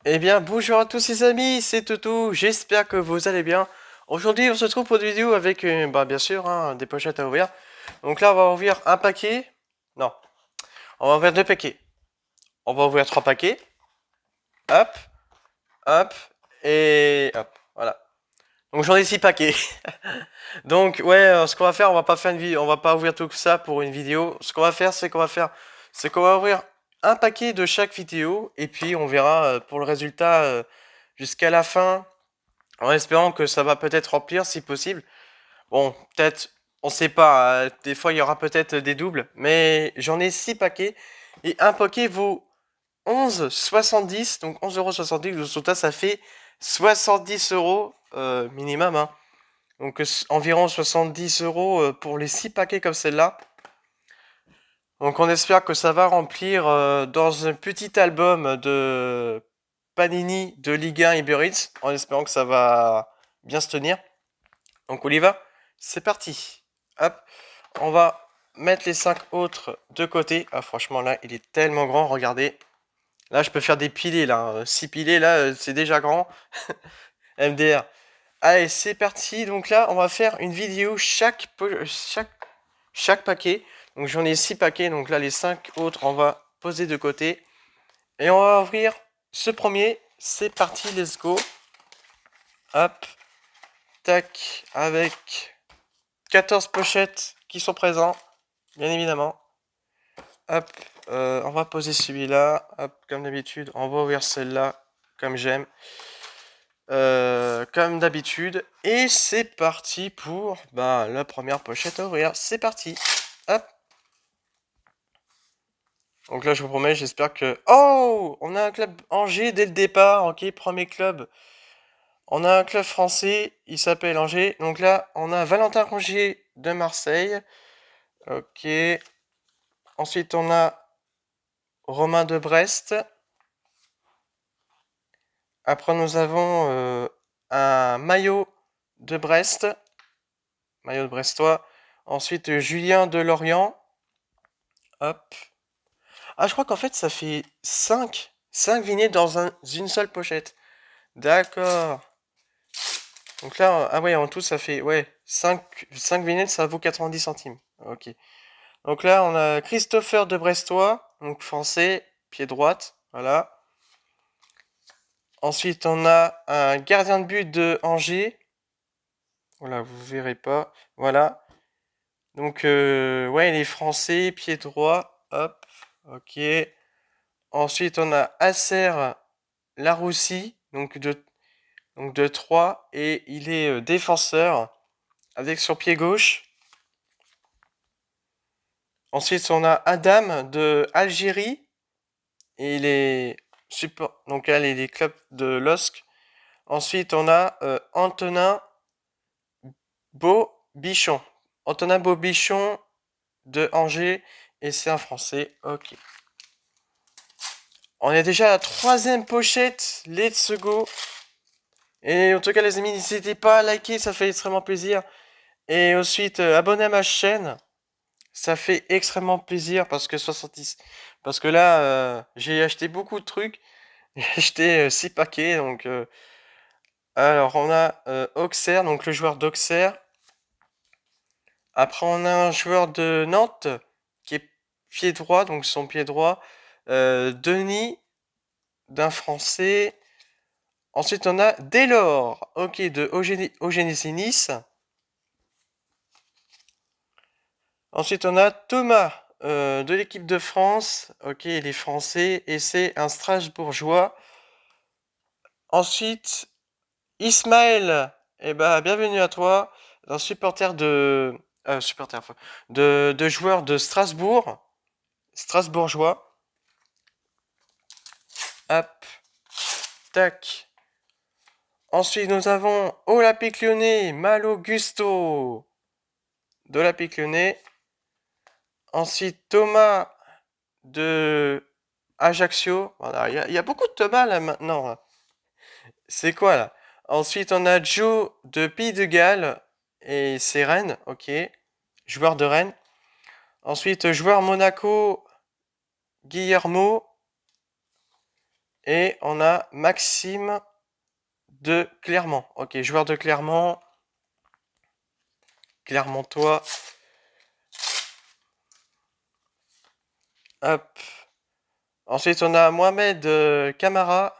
Eh bien, bonjour à tous les amis, c'est Toutou, j'espère que vous allez bien. Aujourd'hui, on se retrouve pour une vidéo avec, bien sûr, des pochettes à ouvrir. Donc là, on va ouvrir un paquet. Non, on va ouvrir deux paquets. On va ouvrir trois paquets. Hop, hop, et hop, voilà. Donc j'en ai six paquets. Donc, ouais, ce qu'on va faire, on va pas faire une vidéo, on va pas ouvrir tout ça pour une vidéo. Ce qu'on va faire, c'est qu'on va ouvrir un paquet de chaque vidéo, et puis on verra pour le résultat jusqu'à la fin. En espérant que ça va peut-être remplir si possible. Bon, peut-être, on sait pas, des fois il y aura peut-être des doubles, mais j'en ai 6 paquets et un paquet vaut 11,70, donc 11,70 €. Le total, ça fait 70 euros minimum, hein. Donc environ 70 euros pour les 6 paquets comme celle-là. Donc on espère que ça va remplir dans un petit album de Panini de Ligue 1 Uber Eats, en espérant que ça va bien se tenir. Donc on y va, c'est parti. Hop, on va mettre les 5 autres de côté. Ah franchement là, il est tellement grand, regardez. Là, je peux faire des pilés là. 6 pilés là, c'est déjà grand. MDR. Allez, c'est parti. Donc là, on va faire une vidéo chaque paquet. Donc j'en ai 6 paquets. Donc là, les 5 autres, on va poser de côté. Et on va ouvrir ce premier. C'est parti, let's go. Hop, tac, avec 14 pochettes qui sont présents, bien évidemment. Hop, on va poser celui-là. Hop, comme d'habitude, on va ouvrir celle-là, comme j'aime. Comme d'habitude. Et c'est parti pour la première pochette à ouvrir. C'est parti. Hop. Donc là, je vous promets, j'espère que... Oh! On a un club Angers dès le départ. Ok, premier club. On a un club français, il s'appelle Angers. Donc là, on a Valentin Rongier de Marseille. Ok. Ensuite, on a Romain de Brest. Après, nous avons un maillot de Brest. Maillot de Brestois. Ensuite, Julien de Lorient. Hop. Ah, je crois qu'en fait, ça fait 5 vignettes dans une seule pochette. D'accord. Donc là, ah ouais, en tout, ça fait, ouais, 5 vignettes, ça vaut 90 centimes. Ok. Donc là, on a Christopher de Brestois, donc français, pied droite, voilà. Ensuite, on a un gardien de but de Angers. Voilà, vous verrez pas. Voilà. Donc, ouais, il est français, pied droit. Hop. Ok. Ensuite, on a Acer Laroussi, donc de 3. Et il est défenseur avec son pied gauche. Ensuite, on a Adam de Algérie. Et il est support. Donc, elle est des clubs de LOSC. Ensuite, on a Beaubichon. Antonin Beaubichon de Angers. Et c'est un français. Ok. On est déjà à la troisième pochette. Let's go. Et en tout cas, les amis, n'hésitez pas à liker, ça fait extrêmement plaisir. Et ensuite, abonnez à ma chaîne. Ça fait extrêmement plaisir parce que là, j'ai acheté beaucoup de trucs. J'ai acheté 6 paquets. Donc, alors, on a Auxerre, donc le joueur d'Auxerre. Après, on a un joueur de Nantes qui est pied droit, donc son pied droit. Denis, d'un français. Ensuite, on a Delors, ok, de OGC Nice. Ensuite, on a Thomas, de l'équipe de France. Ok, il est français et c'est un Strasbourgeois. Ensuite, Ismaël, eh ben, bienvenue à toi, un supporter de joueur de Strasbourg, Strasbourgeois. Hop, tac. Ensuite, nous avons Olympique Lyonnais, Malo Gusto d'Olympique Lyonnais. Ensuite, Thomas de Ajaccio. Voilà, il y a beaucoup de Thomas là maintenant. C'est quoi là? Ensuite, on a Joe de Pays de Galles et c'est Rennes, ok. Joueur de Rennes. Ensuite, joueur Monaco, Guillermo. Et on a Maxime de Clermont. Ok, joueur de Clermont. Clermontois. Hop. Ensuite, on a Mohamed Camara.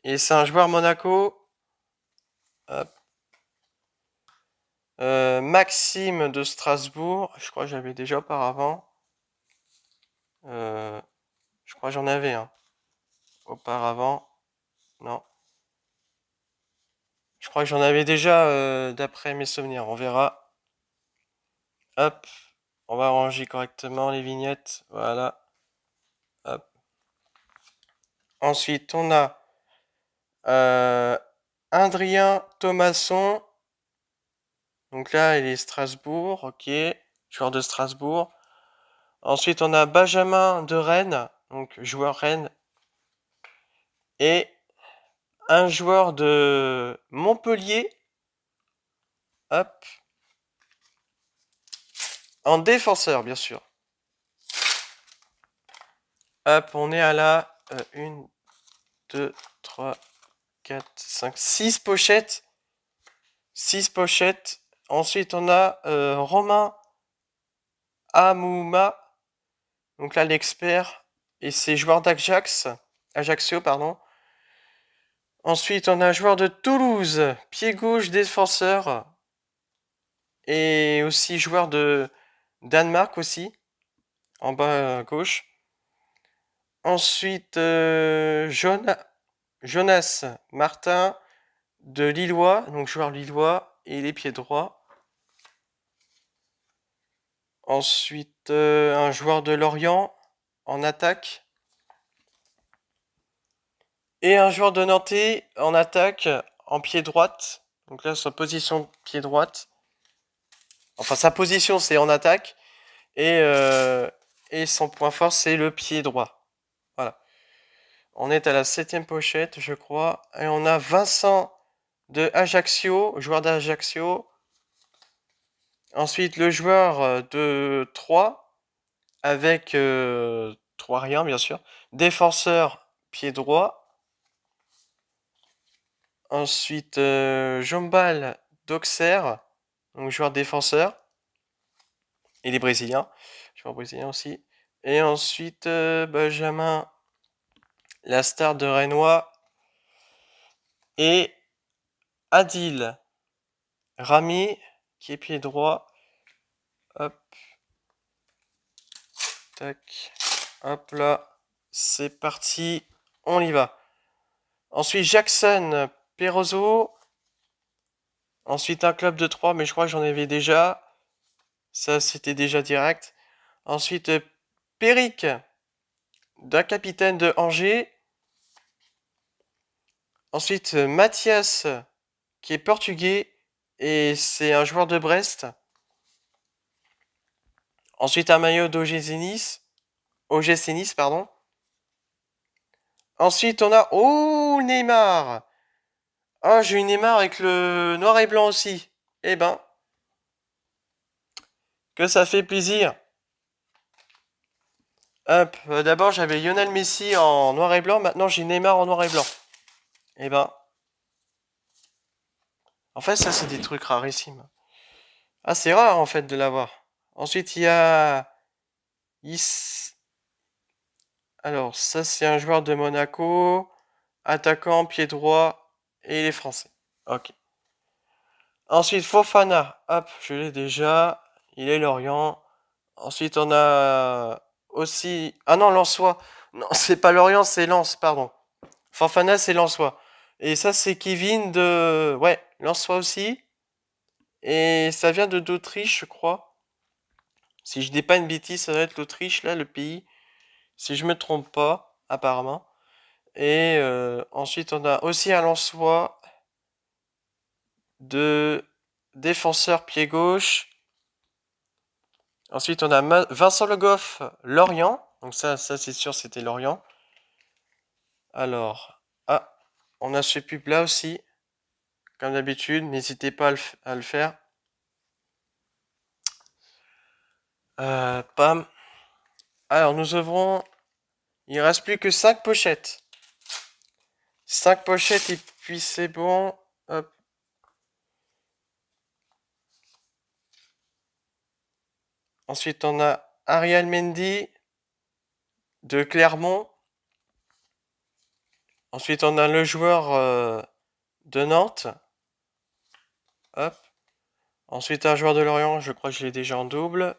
Et c'est un joueur Monaco. Hop. Maxime de Strasbourg. Je crois que j'avais déjà auparavant. Je crois que j'en avais un. Auparavant. Non. Je crois que j'en avais déjà d'après mes souvenirs. On verra. Hop. On va ranger correctement les vignettes. Voilà. Hop. Ensuite, on a Adrien Thomasson. Donc là, il est Strasbourg. Ok. Joueur de Strasbourg. Ensuite, on a Benjamin de Rennes. Donc, joueur Rennes. Et un joueur de Montpellier. Hop. En défenseur, bien sûr. Hop, on est à la 1, 2, 3, 4, 5, 6 pochettes. 6 pochettes. Ensuite, on a Romain Amouma. Donc là, l'expert. Et c'est joueur d'Ajax. Ajaccio, pardon. Ensuite, on a un joueur de Toulouse. Pied gauche, défenseur. Et aussi joueur de Danemark aussi. En bas à gauche. Ensuite, Jonas Martin de Lillois, donc joueur lillois, et les pieds droits. Ensuite, un joueur de Lorient en attaque. Et un joueur de Nantais en attaque en pied droite. Donc là, sa position pied droite. Enfin, sa position, c'est en attaque. Et son point fort, c'est le pied droit. Voilà. On est à la 7ème pochette, je crois. Et on a Vincent de Ajaccio, joueur d'Ajaccio. Ensuite, le joueur de Troyes, avec Troyes-Rien, bien sûr. Défenseur, pied droit. Ensuite, Jombal d'Auxerre, donc joueur défenseur. Et les Brésiliens, joueur brésilien aussi. Et ensuite, Benjamin, la star de Rennois. Et Adil Rami, qui est pied droit. Hop. Tac. Hop là. C'est parti. On y va. Ensuite, Jackson Perrozo. Ensuite, un club de 3, mais je crois que j'en avais déjà. Ça, c'était déjà direct. Ensuite, Péric, d'un capitaine de Angers. Ensuite, Mathias, qui est portugais. Et c'est un joueur de Brest. Ensuite, un maillot d'OGC Nice. OGC Nice, pardon. Ensuite, on a... Oh, Neymar. Ah, j'ai eu Neymar avec le noir et blanc aussi. Eh ben, que ça fait plaisir. Hop, d'abord j'avais Lionel Messi en noir et blanc, maintenant j'ai Neymar en noir et blanc. Eh ben, en fait ça c'est des trucs rarissimes. Ah, c'est rare en fait de l'avoir. Ensuite il y a... Alors ça c'est un joueur de Monaco, attaquant, pied droit, et il est français. Ok. Ensuite Fofana, hop, je l'ai déjà, il est Lorient. Ensuite on a aussi... Ah non, Lensois. Non, c'est pas Lorient, c'est Lens, pardon. Fofana c'est Lensois. Et ça c'est Kevin de... Ouais, Lensois aussi. Et ça vient d'Autriche, je crois. Si je dis pas une bêtise, ça doit être l'Autriche, là, le pays. Si je me trompe pas, apparemment. Et ensuite, on a aussi un Lensois de défenseur pied gauche. Ensuite, on a Vincent Le Goff, Lorient. Donc ça c'est sûr, c'était Lorient. Alors, ah, on a ce pub là aussi. Comme d'habitude, n'hésitez pas à le faire. Pam. Alors, nous ouvrons. Il ne reste plus que 5 pochettes. 5 pochettes et puis c'est bon. Hop. Ensuite, on a Ariel Mendy de Clermont. Ensuite, on a le joueur de Nantes. Hop. Ensuite, un joueur de Lorient, je crois que je l'ai déjà en double.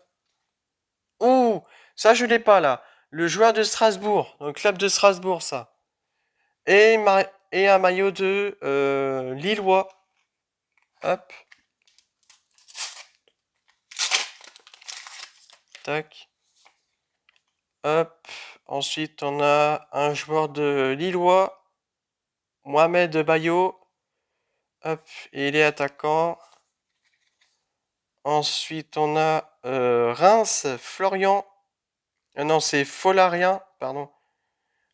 Ouh, ça je l'ai pas là. Le joueur de Strasbourg, donc club de Strasbourg, ça. Et un maillot de Lillois. Hop. Tac. Hop. Ensuite, on a un joueur de Lillois, Mohamed Bayo. Hop. Et il est attaquant. Ensuite, on a Reims, Florian. Non, c'est Folarien, pardon.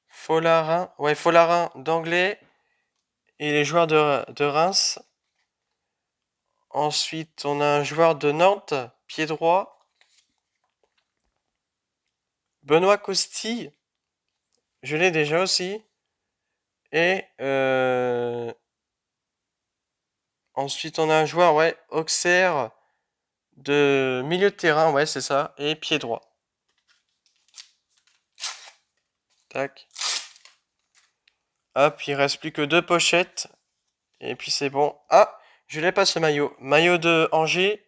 Folarin, ouais, Folarin d'anglais. Et les joueurs de Reims. Ensuite, on a un joueur de Nantes, pied droit. Benoît Costille, je l'ai déjà aussi. Et ensuite, on a un joueur, ouais, Auxerre, de milieu de terrain, ouais, c'est ça. Et pied droit. Tac. Hop, il reste plus que 2 pochettes. Et puis c'est bon. Ah, je l'ai pas ce maillot. Maillot de Angers.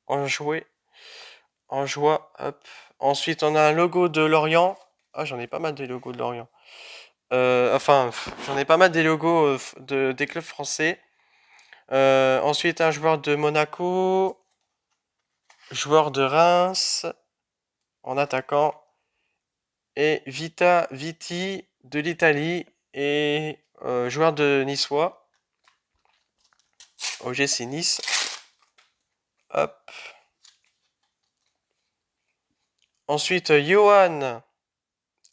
En jouet. En joie. Hop. Ensuite, on a un logo de Lorient. Ah, j'en ai pas mal des logos de Lorient. J'en ai pas mal des logos des clubs français. Ensuite, un joueur de Monaco. Joueur de Reims. En attaquant. Et Viti de l'Italie. Et joueur de Niçois. OGC Nice. Hop. Ensuite, Johan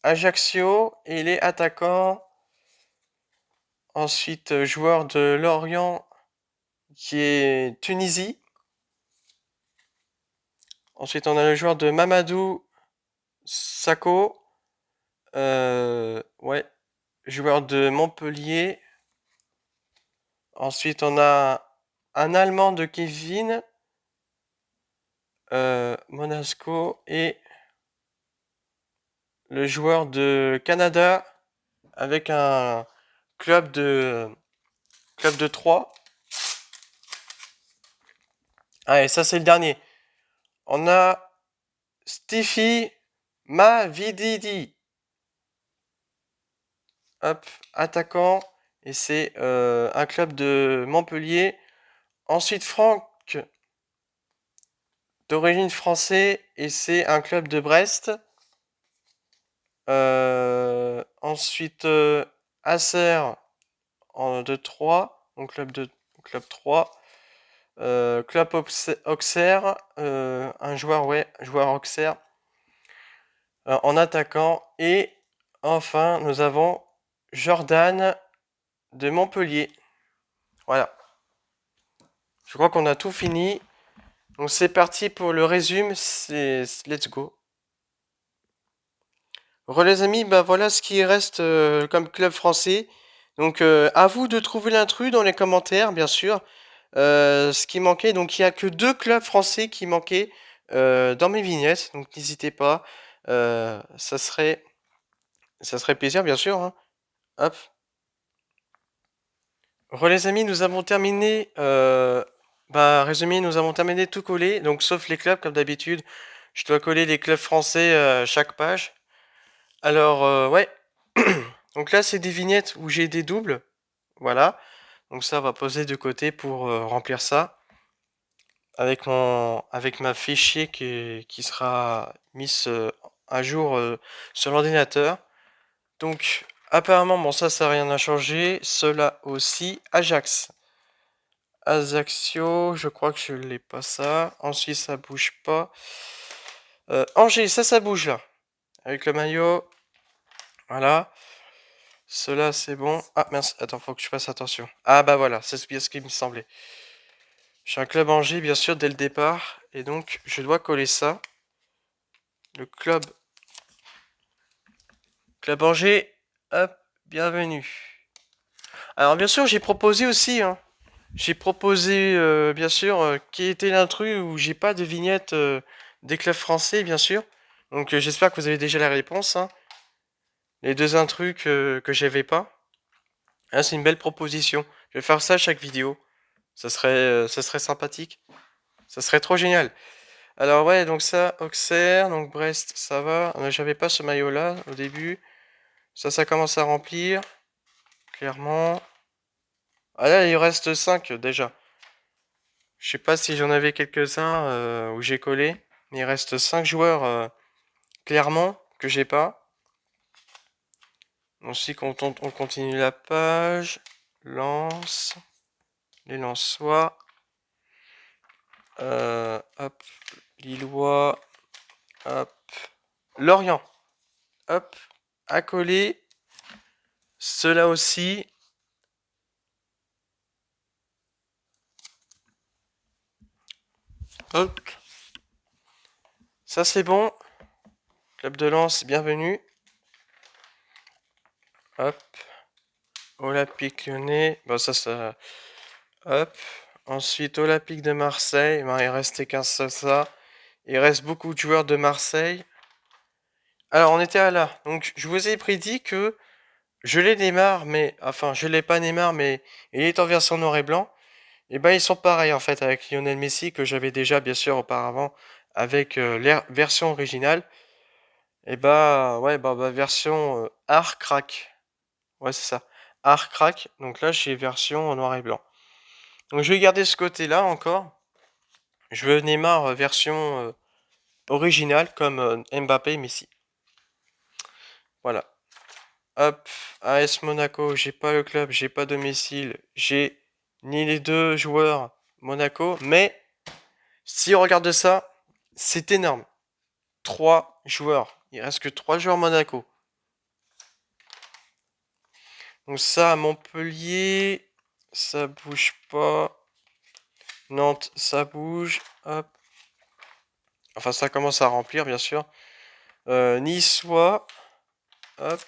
Ajaccio. Et il est attaquant. Ensuite, joueur de Lorient qui est Tunisie. Ensuite, on a le joueur de Mamadou Sakho. Ouais. Joueur de Montpellier. Ensuite, on a un Allemand de Kevin. Monasco. Et le joueur de Canada avec un club de 3. Ah, et ça, c'est le dernier. On a Steffi Mavididi. Hop, attaquant. Et c'est un club de Montpellier. Ensuite, Franck, d'origine française. Et c'est un club de Brest. Ensuite, Acer en 2-3. Donc club 3. Club Auxerre. Un joueur, ouais, joueur Auxerre. En attaquant. Et enfin, nous avons Jordan de Montpellier. Voilà. Je crois qu'on a tout fini. Donc c'est parti pour le résumé. C'est let's go. Re les amis, bah voilà ce qui reste comme club français. Donc à vous de trouver l'intrus dans les commentaires, bien sûr. Ce qui manquait, donc il n'y a que 2 clubs français qui manquaient dans mes vignettes. Donc n'hésitez pas. Ça serait plaisir, bien sûr, hein. Hop. Re les amis, nous avons terminé. Résumé, nous avons terminé de tout coller. Donc sauf les clubs, comme d'habitude. Je dois coller les clubs français chaque page. Alors, ouais. Donc là, c'est des vignettes où j'ai des doubles. Voilà. Donc ça, on va poser de côté pour remplir ça. Avec ma fichier qui sera mise à jour sur l'ordinateur. Donc, apparemment, bon, ça n'a rien à changer. Cela aussi. Ajax. Ajaccio, je crois que je l'ai pas ça. Ensuite, ça bouge pas. Angers, ça bouge là. Avec le maillot. Voilà. Cela, c'est bon. Ah, mince, attends, faut que je fasse attention. Ah, bah voilà, c'est bien ce qui me semblait. J'ai un club Angers, bien sûr, dès le départ. Et donc, je dois coller ça. Le club Club Angers, hop, bienvenue. Alors bien sûr, j'ai proposé aussi, hein. J'ai proposé, bien sûr, qui était l'intrus où j'ai pas de vignette des clubs français, bien sûr. Donc j'espère que vous avez déjà la réponse, hein. Les deux intrus que j'avais pas. Ah, c'est une belle proposition. Je vais faire ça à chaque vidéo. Ça serait sympathique. Ça serait trop génial. Alors ouais, donc ça, Auxerre, donc Brest, ça va. J'avais pas ce maillot-là au début. Ça commence à remplir. Clairement. Ah là, il reste 5 déjà. Je sais pas si j'en avais quelques-uns où j'ai collé. Mais il reste 5 joueurs clairement que j'ai pas. Ensuite, on continue la page. Lance. Les Lensois. Hop. Lillois. Hop. Lorient. Hop. Accolé. Ceux-là aussi. Hop. Ça c'est bon. Club de Lens, bienvenue. Hop. Olympique Lyonnais. Bon, ça. Hop. Ensuite, Olympique de Marseille. Ben, il restait qu'un seul ça. Il reste beaucoup de joueurs de Marseille. Alors, on était à là. Donc, je vous ai prédit que je l'ai Neymar, mais. Enfin, je l'ai pas Neymar, mais il est en version noir et blanc. Et ben, ils sont pareils en fait avec Lionel Messi que j'avais déjà, bien sûr, auparavant avec la version originale. Et bah, ouais, bah version art crack. Ouais, c'est ça. Art crack. Donc là, j'ai version en noir et blanc. Donc je vais garder ce côté-là encore. Je veux Neymar version originale comme Mbappé et Messi. Voilà. Hop, AS Monaco, j'ai pas le club, j'ai pas domicile, j'ai ni les deux joueurs Monaco, mais si on regarde ça, c'est énorme. 3 joueurs. Il reste que 3 joueurs Monaco. Donc ça, à Montpellier, ça bouge pas. Nantes, ça bouge. Hop. Enfin, ça commence à remplir, bien sûr. Niçois. Hop.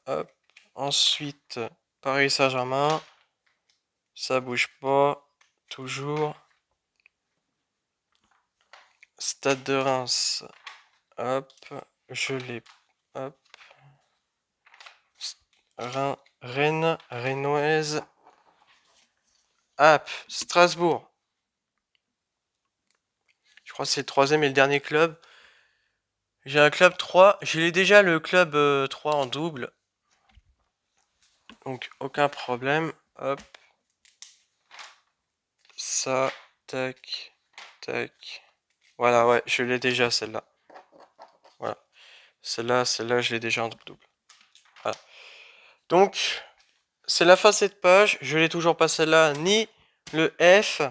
Hop. Ensuite, Paris Saint-Germain. Ça bouge pas. Toujours. Stade de Reims. Hop. Je l'ai. Hop. Rennes. Rennoise. Hop. Strasbourg. Je crois que c'est le troisième et le dernier club. J'ai un club 3. J'ai déjà le club 3 en double. Donc aucun problème. Hop. Ça. Tac. Tac. Voilà, ouais, je l'ai déjà celle-là. Voilà. Celle-là, je l'ai déjà en double. Voilà. Donc, c'est la fin de cette page. Je n'ai toujours pas celle-là, ni le F.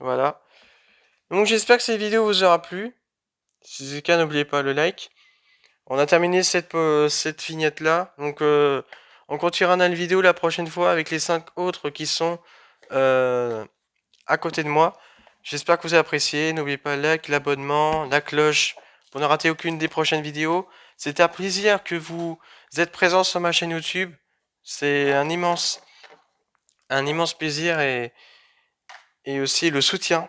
Voilà. Donc j'espère que cette vidéo vous aura plu. Si c'est le cas, n'oubliez pas le like. On a terminé cette vignette là. Donc on continuera dans la vidéo la prochaine fois avec les 5 autres qui sont à côté de moi. J'espère que vous avez apprécié. N'oubliez pas le like, l'abonnement, la cloche pour ne rater aucune des prochaines vidéos. C'est un plaisir que vous êtes présents sur ma chaîne YouTube. C'est un immense plaisir et aussi le soutien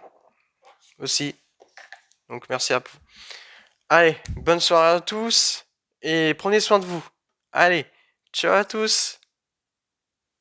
aussi. Donc merci à vous. Allez, bonne soirée à tous et prenez soin de vous. Allez, ciao à tous.